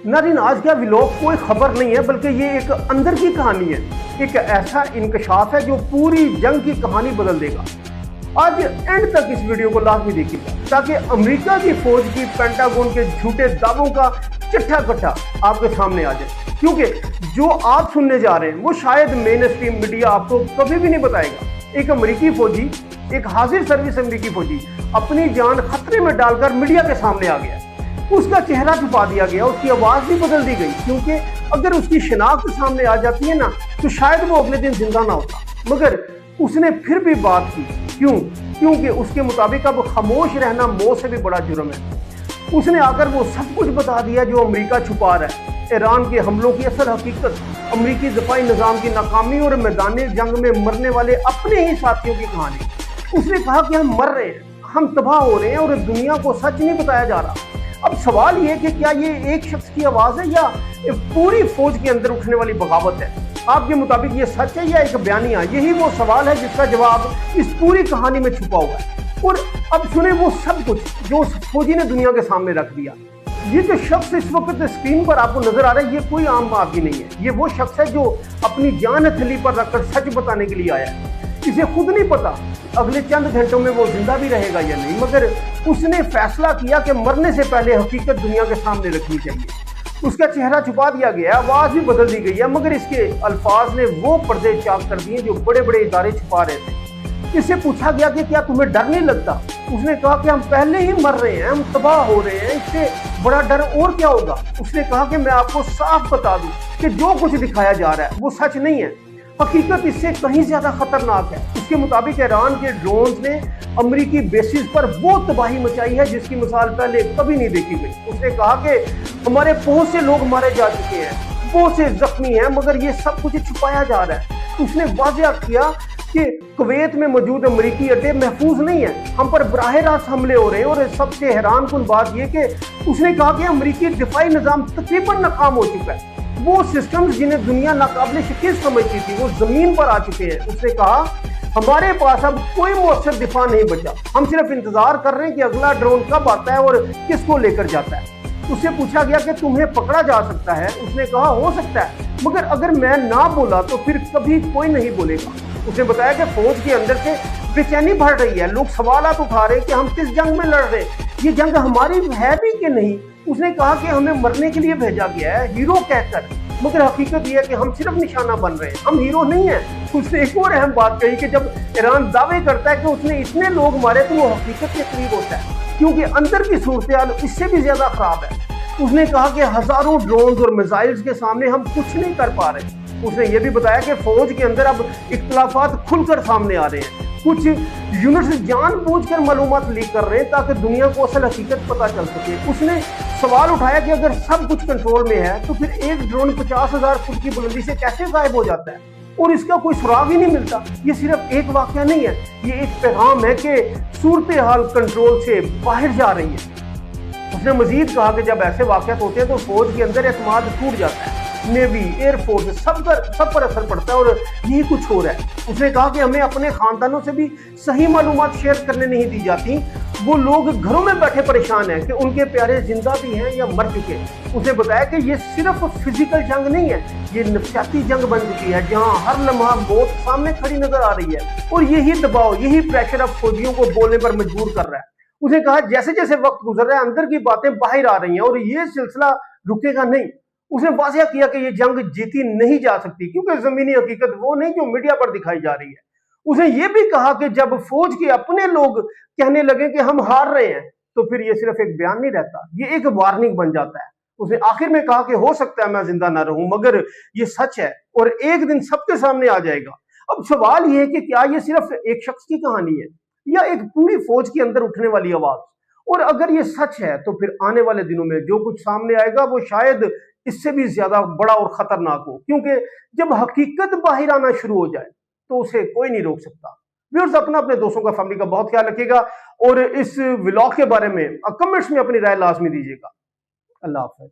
नाज़रीन, आज का व्लॉग कोई खबर नहीं है बल्कि ये एक अंदर की कहानी है, एक ऐसा इंकशाफ है जो पूरी जंग की कहानी बदल देगा। आज एंड तक इस वीडियो को लाजमी देखिएगा ताकि अमेरिका की फौज की पेंटागन के झूठे दावों का चिट्ठा कट्ठा आपके सामने आ जाए, क्योंकि जो आप सुनने जा रहे हैं वो शायद मेन स्ट्रीम मीडिया आपको कभी भी नहीं बताएगा। एक अमेरिकी फौजी, एक हाजिर सर्विस अमेरिकी फौजी अपनी जान खतरे में डालकर मीडिया के सामने आ गया। उसका चेहरा छुपा दिया गया, उसकी आवाज भी बदल दी गई, क्योंकि अगर उसकी शिनाख्त सामने आ जाती है ना तो शायद वो अगले दिन जिंदा ना होता। मगर उसने फिर भी बात की। क्यों? क्योंकि उसके मुताबिक अब खामोश रहना मौत से भी बड़ा जुर्म है। उसने आकर वो सब कुछ बता दिया जो अमेरिका छुपा रहा है। ईरान के हमलों की असल हकीकत, अमेरिकी दफाई निज़ाम की नाकामी और मैदान जंग में मरने वाले अपने ही साथियों की कहानी। उसने कहा कि हम मर रहे हैं, हम तबाह हो रहे हैं और दुनिया को सच नहीं बताया जा रहा। अब सवाल ये कि क्या ये एक शख्स की आवाज़ है या पूरी फौज के अंदर उठने वाली बगावत है? आपके मुताबिक ये सच है या एक बयानिया? यही वो सवाल है जिसका जवाब इस पूरी कहानी में छुपा हुआ है। और अब सुने वो सब कुछ जो उस फौजी ने दुनिया के सामने रख दिया। ये जो शख्स इस वक्त स्क्रीन पर आपको नजर आ रहा है, ये कोई आम आदमी नहीं है। ये वो शख्स है जो अपनी जान हथेली पर रखकर सच बताने के लिए आया है। इसे खुद नहीं पता अगले चंद घंटों में वो जिंदा भी रहेगा या नहीं, मगर उसने फैसला किया कि मरने से पहले हकीकत दुनिया के सामने रखनी चाहिए। उसका चेहरा छुपा दिया गया, आवाज भी बदल दी गई है, मगर इसके अल्फाज ने वो पर्दे चाक कर दिए जो बड़े बड़े इदारे छुपा रहे थे। इससे पूछा गया कि क्या तुम्हें डर नहीं लगता? उसने कहा कि हम पहले ही मर रहे हैं, हम तबाह हो रहे हैं, इससे बड़ा डर और क्या होगा? उसने कहा कि मैं आपको साफ बता दूं कि जो कुछ दिखाया जा रहा है वो सच नहीं है, हकीकत इससे कहीं ज्यादा खतरनाक है। उसके मुताबिक ईरान के ड्रोन्स ने अमेरिकी बेसिस पर वो तबाही मचाई है जिसकी मिसाल पहले कभी नहीं देखी गई। उसने कहा कि हमारे बहुत से लोग मारे जा चुके हैं, बहुत से जख्मी हैं, मगर ये सब कुछ छुपाया जा रहा है। उसने वाज़ेह किया कि कुवैत में मौजूद अमेरिकी अड्डे महफूज नहीं है, हम पर बराह रास्त हमले हो रहे हैं। और सबसे हैरान कुन बात यह कि उसने कहा कि अमेरिकी दिफाई निज़ाम तकरीबन नाकाम हो चुका है। वो सिस्टम्स जिन्हें दुनिया नाकाबिल शिकस्त समझती थी वो जमीन पर आ चुके हैं। उसने कहा हमारे पास अब कोई मौसर दिफा नहीं बचा, हम सिर्फ इंतजार कर रहे हैं कि अगला ड्रोन कब आता है और किसको लेकर जाता है। उससे पूछा गया कि तुम्हें पकड़ा जा सकता है? उसने कहा हो सकता है, मगर अगर मैं ना बोला तो फिर कभी कोई नहीं बोलेगा। उसने बताया कि फौज के अंदर से बेचैनी बढ़ रही है, लोग सवालात उठा रहे हैं कि हम किस जंग में लड़ रहे हैं, ये जंग हमारी है भी कि नहीं। उसने कहा कि हमें मरने के लिए भेजा गया है हीरो कहकर, मगर हकीकत यह है कि हम सिर्फ निशाना बन रहे हैं, हम हीरो नहीं हैं। उसने एक और अहम बात कही कि जब ईरान दावे करता है कि उसने इतने लोग मारे तो वो हकीकत के करीब होता है, क्योंकि अंदर की सूरत-ए-हाल इससे भी ज्यादा खराब है। उसने कहा कि हजारों ड्रोन्स और मिसाइल्स के सामने हम कुछ नहीं कर पा रहे। उसने ये भी बताया कि फौज के अंदर अब इख्तलाफात खुलकर सामने आ रहे हैं, कुछ यूनिट्स जानबूझकर मालूमात लीक कर रहे हैं ताकि दुनिया को असल हकीकत पता चल सके। उसने सवाल उठाया कि अगर सब कुछ कंट्रोल में है तो फिर एक ड्रोन 50,000 फुट की बुलंदी से कैसे गायब हो जाता है और इसका कोई सुराग ही नहीं मिलता? ये सिर्फ एक वाकया नहीं है, ये एक पैगाम है कि सूरत हाल कंट्रोल से बाहर जा रही है। उसने मजीद कहा कि जब ऐसे वाकयात होते हैं तो फौज के अंदर एतमाद टूट जाता है, नेवी, एयरफोर्स सब पर असर पड़ता है और यही कुछ हो रहा है। उसने कहा कि हमें अपने खानदानों से भी सही मालूमात शेयर करने नहीं दी जाती। वो लोग घरों में बैठे परेशान हैं कि उनके प्यारे जिंदा भी हैं या मर चुके हैं। उसने बताया कि ये सिर्फ फिजिकल जंग नहीं है, ये नफसियाती जंग बन चुकी है जहां हर लम्हा मौत सामने खड़ी नजर आ रही है और यही दबाव, यही प्रेशर अब फौजियों को बोलने पर मजबूर कर रहा है। उसने कहा जैसे जैसे वक्त गुजर रहा है अंदर की बातें बाहर आ रही हैं और ये सिलसिला रुकेगा नहीं। उसने वाज़ेह किया कि ये जंग जीती नहीं जा सकती, क्योंकि जमीनी हकीकत वो नहीं जो मीडिया पर दिखाई जा रही है। उसने ये भी कहा कि जब फौज के अपने लोग कहने लगे कि हम हार रहे हैं तो फिर ये सिर्फ एक बयान नहीं रहता, ये एक वार्निंग बन जाता है। उसने आखिर में कहा कि हो सकता है मैं जिंदा ना रहूं, मगर ये सच है और एक दिन सबके सामने आ जाएगा। अब सवाल ये है कि क्या ये सिर्फ एक शख्स की कहानी है या एक पूरी फौज के अंदर उठने वाली आवाज? और अगर ये सच है तो फिर आने वाले दिनों में जो कुछ सामने आएगा वो शायद इससे भी ज्यादा बड़ा और खतरनाक हो, क्योंकि जब हकीकत बाहर आना शुरू हो जाए तो उसे कोई नहीं रोक सकता। व्यूअर्स, अपना अपने दोस्तों का, फैमिली का बहुत ख्याल रखिएगा और इस व्लॉग के बारे में कमेंट्स में अपनी राय लाजमी दीजिएगा। अल्लाह हाफ़िज़।